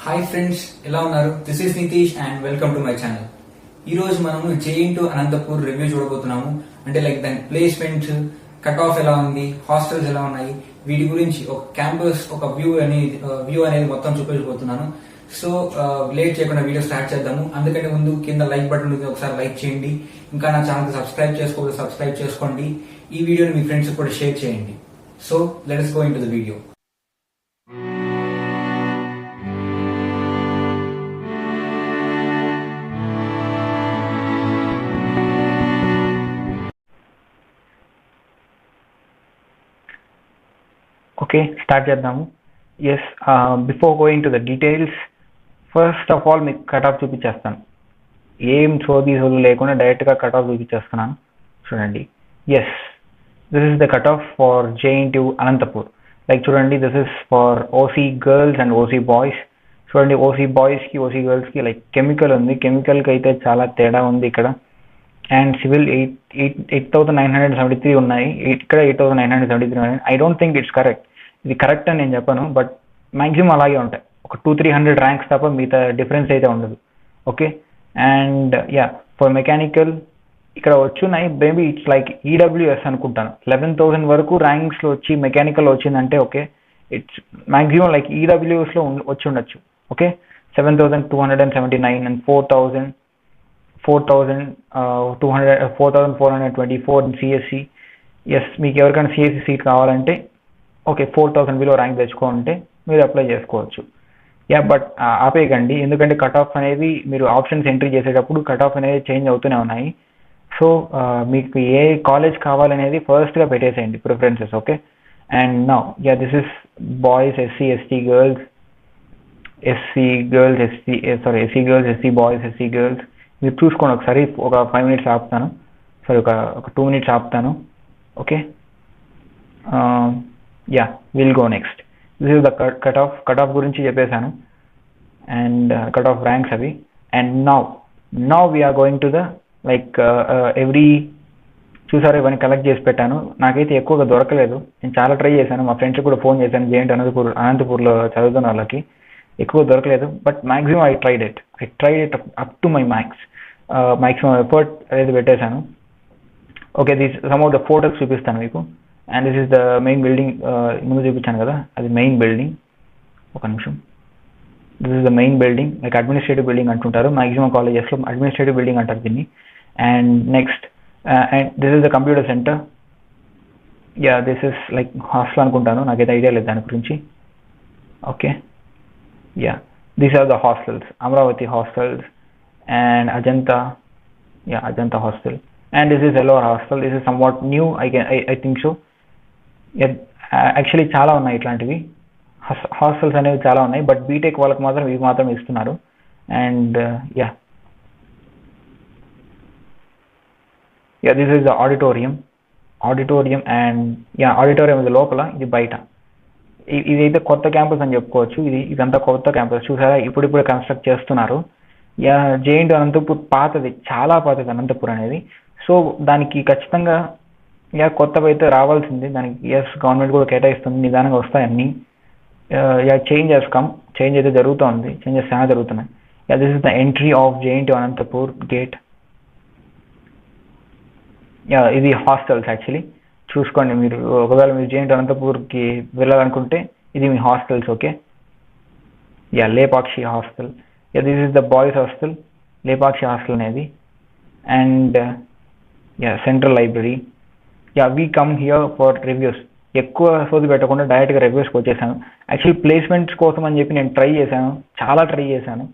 Hi friends, ఎలా ఉన్నారు? This is Nitish and welcome to my channel. ఈ రోజు మనము జేఇన్టూ అనంతపూర్ రివ్యూ చూడబోతున్నాము. అంటే లైక్ దాని ప్లేస్మెంట్స్, కట్ ఆఫ్ ఎలా ఉంది, హాస్టల్స్ ఎలా ఉన్నాయి, వీటి గురించి ఒక క్యాంపస్ ఒక వ్యూ అనేది మొత్తం చూపించబోతున్నాను. సో లేట్ చేయకుండా వీడియో స్టార్ట్ చేద్దాము. అందుకంటే ముందు కింద లైక్ బటన్ ఉంది, ఒకసారి లైక్ చేయండి. ఇంకా నా ఛానల్ సబ్స్క్రైబ్ చేసుకోండి. ఈ వీడియోని మీ ఫ్రెండ్స్ కూడా షేర్ చేయండి. So let's go into the video. Okay, start చేద్దాము. Yes, before going to the details, first of all మీకు కట్ ఆఫ్ చూపించేస్తాను. ఏం సోది లేకుండా డైరెక్ట్గా కట్ ఆఫ్ చూపించేస్తున్నాను. చూడండి. Yes, this is the cut off for JNTU Anantapur. Like చూడండి, this is for OC girls and OC boys. చూడండి, ఓసీ బాయ్స్కి ఓసీ గర్ల్స్కి లైక్ కెమికల్ ఉంది. కెమికల్కి అయితే చాలా తేడా ఉంది ఇక్కడ. అండ్ సివిల్ 8,973 ఉన్నాయి, ఇక్కడ 8,973 ఉన్నాయి. I don't think it's correct. ఇది కరెక్ట్ అని నేను చెప్పాను, బట్ మ్యాక్సిమం అలాగే ఉంటాయి. ఒక 200-300 ర్యాంక్స్ తప్ప మిగతా డిఫరెన్స్ అయితే ఉండదు. ఓకే, అండ్ ఫర్ మెకానికల్ ఇక్కడ వచ్చున్నాయి. మేబీ ఇట్స్ లైక్ ఈడబ్ల్యూఎస్ అనుకుంటాను. 11,000 వరకు ర్యాంక్స్లో వచ్చి మెకానికల్ వచ్చిందంటే ఓకే, ఇట్స్ మ్యాక్సిమం లైక్ ఈడబ్ల్యూఎస్లో వచ్చి ఉండొచ్చు. Okay, 7,279 and 4,424 in CSC. Yes, మీకు ఎవరికైనా సిఎస్సి సీట్ కావాలంటే ఓకే, 4,000 బిలో ర్యాంక్ తెచ్చుకుంటే మీరు అప్లై చేసుకోవచ్చు. బట్ ఆపేయకండి, ఎందుకంటే కట్ ఆఫ్ అనేది మీరు ఆప్షన్స్ ఎంట్రీ చేసేటప్పుడు కట్ ఆఫ్ అనేది చేంజ్ అవుతూనే ఉన్నాయి. సో మీకు ఏ కాలేజ్ కావాలనేది ఫస్ట్గా పెట్టేసేయండి preferences. Okay, and now this is boys, SC girls, SC boys, SC girls. మీరు చూసుకోండి ఒకసారి. ఒక 5 minutes ఆపుతాను, సారీ ఒక 2 minutes ఆపుతాను. Okay, will go next. This is the cut off గురించి చెప్పేశాను అండ్ కట్ ఆఫ్ ర్యాంక్స్ అవి. And now we're going to the like every చూసారు, ఇవన్నీ కలెక్ట్ చేసి పెట్టాను. నాకైతే ఎక్కువగా దొరకలేదు. నేను చాలా ట్రై చేశాను, మా ఫ్రెండ్స్ కూడా ఫోన్ చేశాను జేఇన్టూ అనంతపూర్లో చదువుతున్న వాళ్ళకి. ఎక్కువ దొరకలేదు, but maximum I tried it up to my maximum effort అనేది పెట్టేశాను. Okay, this some of the photos చూపిస్తాను మీకు. And this is the main building. ముందు చూపించాను కదా, అది మెయిన్ బిల్డింగ్. ఒక నిమిషం. This is the main building, like administrative building అంటుంటారు మ్యాక్సిమం కాలేజెస్లో. అడ్మినిస్ట్రేటివ్ బిల్డింగ్ అంటారు దీన్ని. And next, and this is the computer centre. This is like hostel అనుకుంటాను, నాకైతే ఐడియా లేదు దాని గురించి. Okay, these are the hostels, Amravati hostels and Ajanta hostel, and this is Ellore hostel. This is somewhat new, I think so. Actually చాలా ఉన్నాయి ఇట్లాంటివి hostels అనేవి చాలా ఉన్నాయి, బట్ బీటెక్ వాళ్ళకి మాత్రం ఇవి మాత్రం ఇస్తున్నారు. And this is the auditorium and auditorium is లోపల, ఇది బయట. ఇదైతే కొత్త క్యాంపస్ అని చెప్పుకోవచ్చు. ఇదంతా కొత్త క్యాంపస్. చూసారా, ఇప్పుడిప్పుడే కన్స్ట్రక్ట్ చేస్తున్నారు. జేఇన్టూ అనంతపూర్ పాతది, చాలా పాతది అనంతపూర్ అనేది. సో దానికి ఖచ్చితంగా కొత్తవి అయితే రావాల్సింది. దానికి గవర్నమెంట్ కూడా కేటాయిస్తుంది, నిదానంగా వస్తాయన్నీ. చేంజ్ అయితే జరుగుతుంది, చేంజెస్ చాలా జరుగుతున్నాయి. This is the entry of JNTU Anantapur gate. ఇది హాస్టల్స్ యాక్చువల్లీ. చూసుకోండి, మీరు ఒకవేళ మీరు జేఇన్టూ అనంతపూర్కి వెళ్ళాలనుకుంటే ఇది మీ hostels. Okay, Lepakshi hostel. This is the boys hostel, Lepakshi hostel అనేది. And central library. We come here for reviews. ఎక్కువ సోది పెట్టకుండా డైరెక్ట్గా రివ్యూస్కి వచ్చేసాను. యాక్చువల్లీ ప్లేస్మెంట్స్ కోసం అని చెప్పి నేను చాలా ట్రై చేశాను.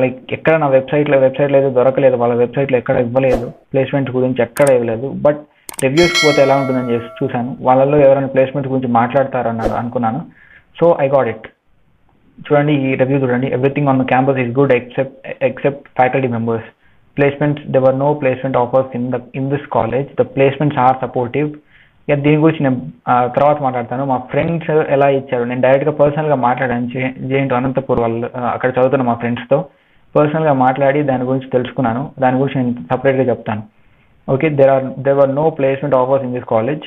లైక్ ఎక్కడ నా వెబ్సైట్లో అయితే దొరకలేదు, వాళ్ళ వెబ్సైట్లో ఎక్కడ ఇవ్వలేదు, ప్లేస్మెంట్స్ గురించి ఎక్కడ ఇవ్వలేదు. బట్ రివ్యూస్కి పోతే ఎలా ఉంటుందని చూశాను. వాళ్ళల్లో ఎవరైనా ప్లేస్మెంట్ గురించి మాట్లాడతారన్నారు అనుకున్నాను. So I got it. చూడండి, ఈ రివ్యూ చూడండి. Everything on the campus is good except faculty members. Placements, there were no placement offers in this college. The placements are supportive. దీని గురించి నేను తర్వాత మాట్లాడతాను. మా ఫ్రెండ్స్ ఎలా ఇచ్చారు, నేను డైరెక్ట్గా పర్సనల్గా మాట్లాడాను జేఇన్టూ అనంతపూర్ వాళ్ళు అక్కడ చదువుతున్న మా ఫ్రెండ్స్తో పర్సనల్గా మాట్లాడి దాని గురించి తెలుసుకున్నాను. దాని గురించి నేను సపరేట్గా చెప్తాను. Okay, there were no placement offers in this college.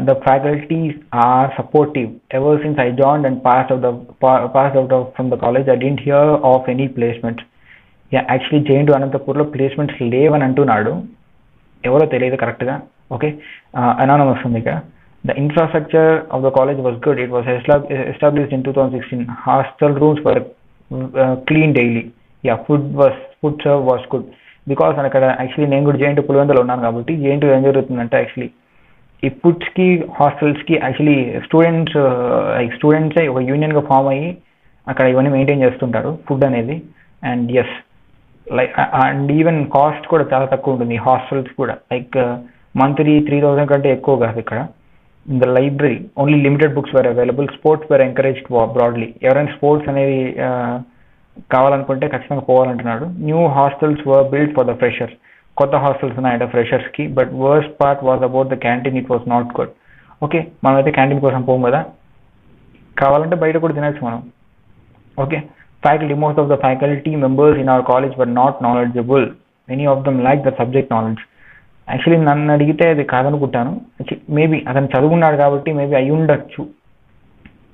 The faculties are supportive. Ever since I joined and passed out from the college, I didn't hear of any placements. Yeah, actually JNTU అనంతపూర్లో placements లేవని అంటున్నాడు. ఎవరో తెలియదు కరెక్ట్గా. Okay, anonymous ఉంది ఇక్కడ. The infrastructure of the college was good. It was established in 2016. Hostel rooms were clean daily. Yeah, food serve was good. Because అక్కడ actually నేను కూడా జేఎన్‌టూ పులివెందులో ఉన్నాను కాబట్టి జేఎన్‌టూ ఏం జరుగుతుందంటే యాక్చువల్లీ ఈ ఫుడ్స్కి హాస్టల్స్కి యాక్చువల్లీ స్టూడెంట్సే ఒక యూనియన్గా ఫామ్ అయ్యి అక్కడ ఇవన్నీ మెయింటైన్ చేస్తుంటారు ఫుడ్ అనేది. And yes, and even cost కూడా చాలా తక్కువ ఉంటుంది హాస్టల్స్ కూడా. మంత్లీ 3,000 కంటే ఎక్కువ కాదు ఇక్కడ. In the library only limited books were available. Sports were encouraged broadly. ఎవరైనా స్పోర్ట్స్ అనేది కావాలనుకుంటే ఖచ్చితంగా పోవాలంటున్నాడు. New hostels were build for the freshers. కొత్త హాస్టల్స్ ఉన్నాయంట ఫ్రెషర్స్కి. But worst part was about the canteen. It was not good. Okay, మనమైతే canteen కోసం పోం కదా, కావాలంటే బయట కూడా తినచ్చు మనం. Okay, faculty, most of the faculty members in our college were not knowledgeable. Many of them lacked the subject knowledge. Actually నన్ను అడిగితే అది కాదనుకుంటాను. మేబీ అతను చదువుకున్నాడు కాబట్టి మేబీ అయి ఉండొచ్చు.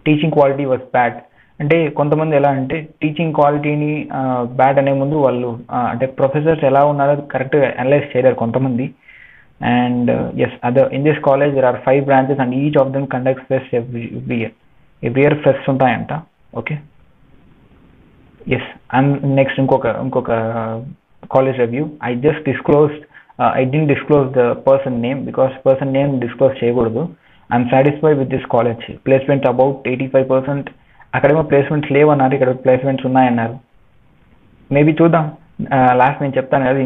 Teaching quality was bad. అంటే కొంతమంది ఎలా అంటే టీచింగ్ క్వాలిటీని బ్యాడ్ అనే ముందు వాళ్ళు అంటే ప్రొఫెసర్స్ ఎలా ఉన్నారో కరెక్ట్గా అనలైజ్ చేయలేరు కొంతమంది. And yes, in this college there are 5 branches and each of them conducts fest every year fest ఉంటాయంట. Okay, yes. And next ఇంకొక college review. I didn't disclose the person name because person name disclose చేయకూడదు. I'm satisfied with this college. Placement about 85%. అక్కడేమో placements లేవన్నారు, ఇక్కడ placements ఉన్నాయన్నారు. Maybe చూద్దాం. Last నేను చెప్తాను కదా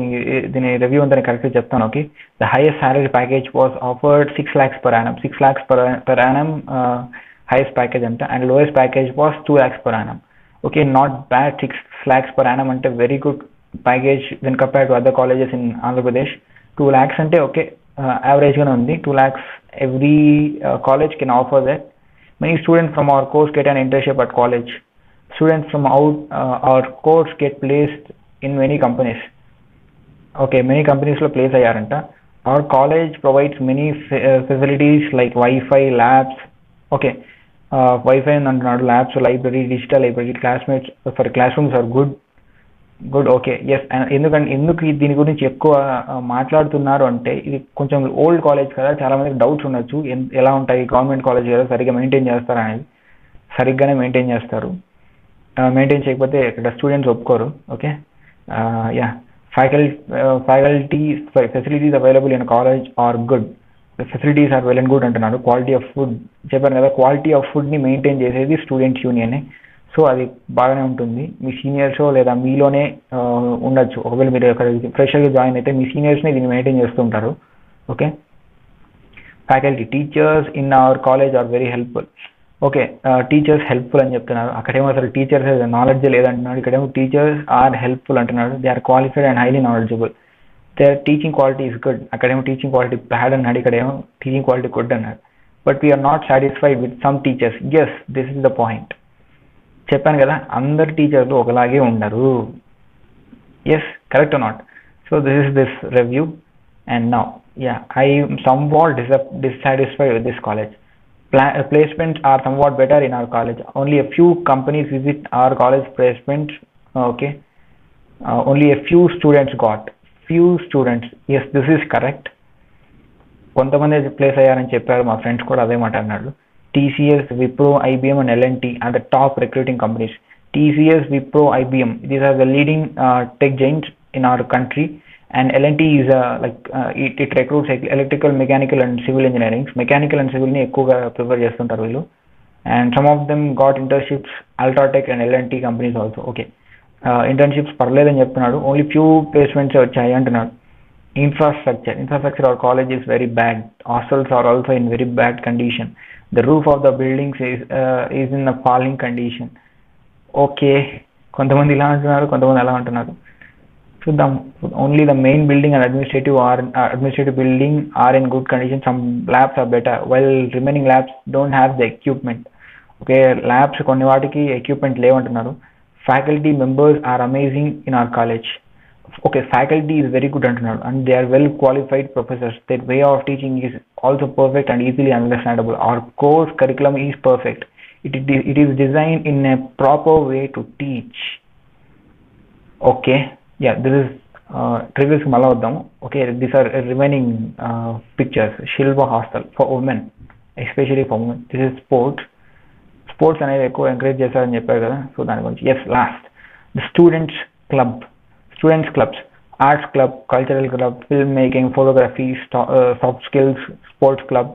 దీని రివ్యూ అంతా కరెక్ట్గా చెప్తాను. Okay, the highest salary package was offered 6 lakhs per annum. 6 lakhs per annum highest package అంట. And lowest package was 2 lakhs per annum. Okay, not bad. 6 lakhs per annum ante very good package when compared to other colleges in Andhra Pradesh. 2 lakhs ante okay, average gaane undi. 2 lakhs every college can offer that. Many students from our course get an internship at college. Students from our course get placed in many companies. Okay, many companies lo place ayyaranta. Our college provides many facilities like Wi-Fi, labs. Okay, wifi అంటున్నాడు, labs, library, digital library, classmates for class rooms are good. Okay, yes. ఎందుకు దీని గురించి ఎక్కువ మాట్లాడుతున్నారు అంటే ఇది కొంచెం old college కదా, చాలా మందికి డౌట్స్ ఉండొచ్చు ఎలా ఉంటాయి, గవర్నమెంట్ కాలేజ్ కదా సరిగ్గా మెయింటైన్ చేస్తారా అనేది. సరిగ్గానే మెయింటైన్ చేస్తారు. మెయింటైన్ చేయకపోతే ఇక్కడ స్టూడెంట్స్ ఒప్పుకోరు. Okay, yeah, faculty facilities available in college are good. Facilities are well and good అంటున్నాడు. క్వాలిటీ ఆఫ్ ఫుడ్ చెప్పాను కదా, క్వాలిటీ ఆఫ్ ఫుడ్ని మెయింటైన్ చేసేది స్టూడెంట్స్ యూనియనే. సో అది బాగానే ఉంటుంది. మీ సీనియర్స్ లేదా మీలోనే ఉండొచ్చు. ఒకవేళ మీరు అక్కడ ఫ్రెషర్గా జాయిన్ అయితే మీ సీనియర్స్ని దీన్ని మెయింటైన్ చేస్తుంటారు. Okay, faculty teachers in our college are very helpful. Okay, teachers helpful అని చెప్తున్నారు. అక్కడేమో అసలు టీచర్స్ నాలెడ్జ్ లేదంటున్నాడు, ఇక్కడేమో టీచర్స్ ఆర్ హెల్ప్ఫుల్ అంటున్నాడు. They are qualified and highly knowledgeable. their teaching quality is good. Akademo teaching quality bad annadu, ikkademo teaching quality good annadu. But we are not satisfied with some teachers. Yes, this is the point. Cheppanu kada, andaru teachers okalage undaru. Yes, correct or not? So this is this review. And now, yeah, I am somewhat dissatisfied with this college. Placements are somewhat better in our college. Only a few companies visit our college placements. Okay, only a few students got. Few students. Yes, this is correct. కొంతమంది place అయ్యారని చెప్పారు, మా friends కూడా అదే మాట అన్నాడు. TCS, Wipro, IBM and L&T are the top recruiting companies. TCS, Wipro, IBM, these are the leading tech giants in our country. And L&T is it recruits electrical, mechanical and civil engineering. Mechanical and civil ni ఎక్కువగా prefer చేస్తుంటారు వీళ్ళు. And some of them got internships, Ultratech and L&T companies also. Okay, internships పర్లేదని చెప్తున్నాడు. Only few placements వచ్చాయి అంటున్నాడు. Infrastructure or college is very bad. Hostels are also in very bad condition. The roof of the buildings is in the falling condition. Okay, కొంతమంది ఇలా అంటున్నారు, కొంతమంది అలా అంటున్నారు. చూద్దాం. Only the main building and administrative building are in good condition. Some labs are better while remaining labs don't have the equipment. Okay, labs కొన్ని వాటికి equipment లేవంటున్నారు. Faculty members are amazing in our college. okay, faculty is very good అంటున్నాడు, and they are well qualified professors. Their way of teaching is also perfect and easily understandable. Our course curriculum is perfect. It is designed in a proper way to teach. Okay, yeah, this is reviews మళ్ళా వద్దాము. Okay, these are remaining pictures. Shilva Hostel for women, especially for women. This is sports అనేది ఎక్కువ encourage చేస్తారని చెప్పారు కదా, so దాని గురించి. Yes, last the students clubs, arts club, cultural club, film making, photography, soft skills, sports club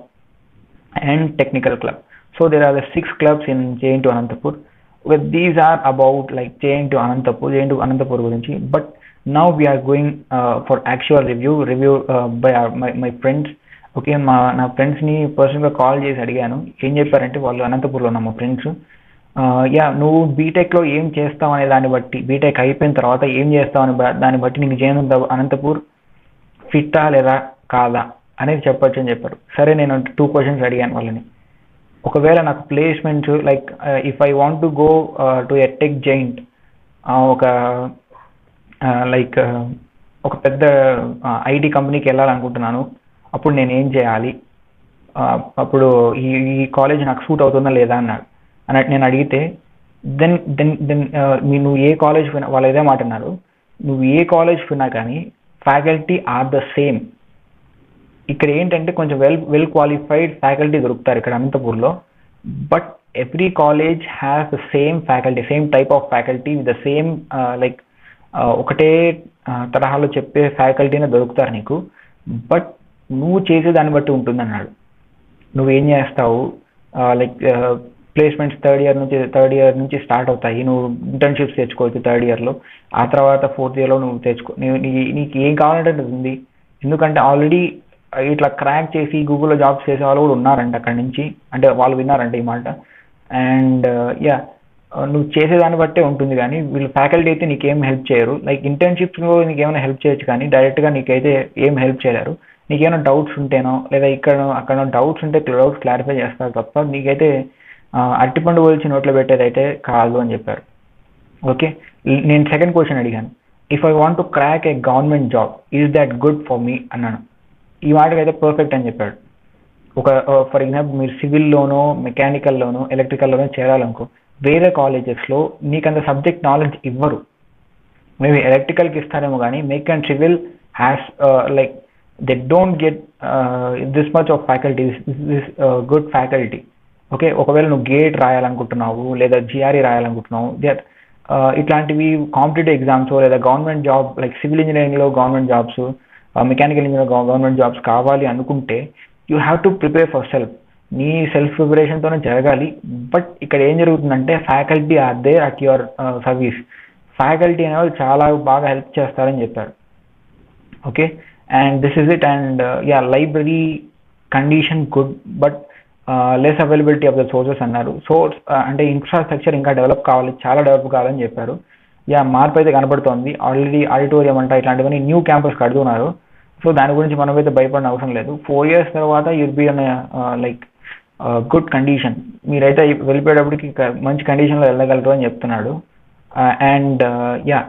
and technical club. So there are the 6 clubs in JNTU Anantapur. Well, these are about like JNTU Anantapur gurinchi. But now we are going for actual review by my friends. Okay, నా ఫ్రెండ్స్ని పర్సనల్గా call చేసి అడిగాను. ఏం చెప్పారంటే వాళ్ళు అనంతపూర్లో ఉన్న మా ఫ్రెండ్స్, యా నువ్వు బీటెక్లో ఏం చేస్తావు అనే దాన్ని బట్టి, బీటెక్ అయిపోయిన తర్వాత ఏం చేస్తావు అనే దాన్ని బట్టి నీకు JNTU అనంతపూర్ ఫిట్టా లేదా కాదా అనేది చెప్పొచ్చు అని చెప్పారు. సరే, నేను 2 క్వశ్చన్స్ అడిగాను వాళ్ళని. ఒకవేళ నాకు placements like if I want to go to a tech giant, ఒక లైక్ ఒక పెద్ద ఐటీ కంపెనీకి వెళ్ళాలనుకుంటున్నాను, అప్పుడు నేను ఏం చేయాలి, అప్పుడు ఈ కాలేజ్ నాకు సూట్ అవుతుందా లేదా అన్నట్టు నేను అడిగితే, దెన్ నువ్వు ఏ కాలేజ్ పోయినా వాళ్ళు ఇదే మాట అన్నారు, నువ్వు ఏ కాలేజ్ పోయినా కానీ ఫ్యాకల్టీ ఆర్ ద సేమ్. ఇక్కడ ఏంటంటే కొంచెం వెల్ క్వాలిఫైడ్ ఫ్యాకల్టీ దొరుకుతారు ఇక్కడ అనంతపూర్లో, but every college has the same faculty, same type of faculty with the same like ఒకటే తరహాలో చెప్పే ఫ్యాకల్టీనే దొరుకుతారు నీకు. బట్ నువ్వు చేసే దాన్ని బట్టి ఉంటుంది అన్నాడు. నువ్వేం చేస్తావు, లైక్ ప్లేస్మెంట్స్ థర్డ్ ఇయర్ నుంచి స్టార్ట్ అవుతాయి. నువ్వు ఇంటర్న్షిప్స్ తెచ్చుకోవచ్చు థర్డ్ ఇయర్లో, ఆ తర్వాత 4th ఇయర్లో నువ్వు తెచ్చుకో, నీకు ఏం కావాలంటే ఉంది. ఎందుకంటే ఆల్రెడీ ఇట్లా క్రాక్ చేసి గూగుల్లో జాబ్స్ చేసే వాళ్ళు కూడా ఉన్నారంట అక్కడి నుంచి, అంటే వాళ్ళు విన్నారంట ఈ మాట. అండ్ యా, నువ్వు చేసేదాన్ని బట్టే ఉంటుంది, కానీ వీళ్ళు ఫ్యాకల్టీ అయితే నీకేం హెల్ప్ చేయరు. లైక్ ఇంటర్న్షిప్స్లో నీకేమైనా హెల్ప్ చేయొచ్చు, కానీ డైరెక్ట్గా నీకైతే ఏం హెల్ప్ చేయలేరు. నీకేమైనా డౌట్స్ ఉంటేనో లేదా అక్కడ డౌట్స్ ఉంటే డౌట్స్ క్లారిఫై చేస్తారు తప్ప నీకైతే అరటిపండు పోల్చి నోట్లో పెట్టేదైతే కాదు అని చెప్పారు. ఓకే, నేను సెకండ్ క్వశ్చన్ అడిగాను, if I want to crack A government job is that good for me అన్నాను. ఈ మాటకి అయితే పర్ఫెక్ట్ అని చెప్పాడు. ఫర్ ఎగ్జాంపుల్ మీరు సివిల్లోనో, మెకానికల్లోనో, ఎలక్ట్రికల్లోనో చేరాలనుకో, వేరే కాలేజెస్లో నీకు అంత సబ్జెక్ట్ నాలెడ్జ్ ఇవ్వరు. మేబీ ఎలక్ట్రికల్కి ఇస్తారేమో, కానీ mech and civil has like they don't get this much of faculty, this good faculty. Okay, ఒకవేళ నువ్వు గేట్ రాయాలనుకుంటున్నావు లేదా GRE రాయాలనుకుంటున్నావు, ఇట్లాంటివి కాంపిటేటివ్ ఎగ్జామ్స్ లేదా గవర్నమెంట్ జాబ్ లైక్ సివిల్ ఇంజనీరింగ్లో government jobs, mechanical engineering government jobs కావాలి అనుకుంటే you have to prepare for self. నీ సెల్ఫ్ ప్రిపరేషన్తోనే జరగాలి. బట్ ఇక్కడ ఏం జరుగుతుందంటే faculty are there at your service. Faculty అనే వాళ్ళు చాలా బాగా హెల్ప్ చేస్తారని చెప్పారు. Okay, and this is it. And yeah, library condition good, but less availability of the sources అన్నారు. సోర్స్ అంటే ఇన్ఫ్రాస్ట్రక్చర్ ఇంకా చాలా డెవలప్ కావాలని చెప్పారు. యా, మార్పు అయితే కనబడుతోంది. ఆల్రెడీ ఆడిటోరియం అంట ఇట్లాంటివన్నీ న్యూ క్యాంపస్ కడుతున్నారు. సో దాని గురించి మనమైతే భయపడిన అవసరం లేదు. 4 years తర్వాత you'll be an like good condition. మీరైతే వెళ్ళిపోయేటప్పటికి మంచి కండిషన్లో వెళ్ళగలరు అని చెప్తున్నాడు. And yeah,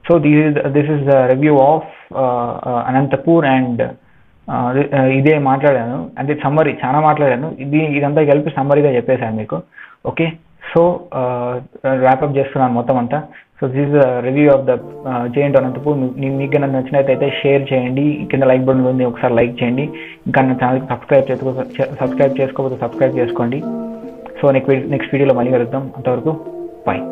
so this is the review of Anantapur, and ఇదే మాట్లాడాను, అంటే సమ్మరీ చాలా మాట్లాడాను. ఇదంతా కలిపి సమ్మరీగా చెప్పేశాను మీకు. ఓకే, సో ర్యాప్అప్ చేస్తున్నాను మొత్తం అంతా. So this is the review of the JNTU Anantapur. మీకు నచ్చినట్లయితే షేర్ చేయండి, కింద లైక్ బటన్ ఉంది, ఒకసారి లైక్ చేయండి. ఇంకా నా ఛానల్కి సబ్స్క్రైబ్ చేసుకోకపోతే సబ్స్క్రైబ్ చేసుకోండి. సో నెక్స్ట్ వీడియోలో మళ్ళీ కలుద్దాం. అంతవరకు బాయ్.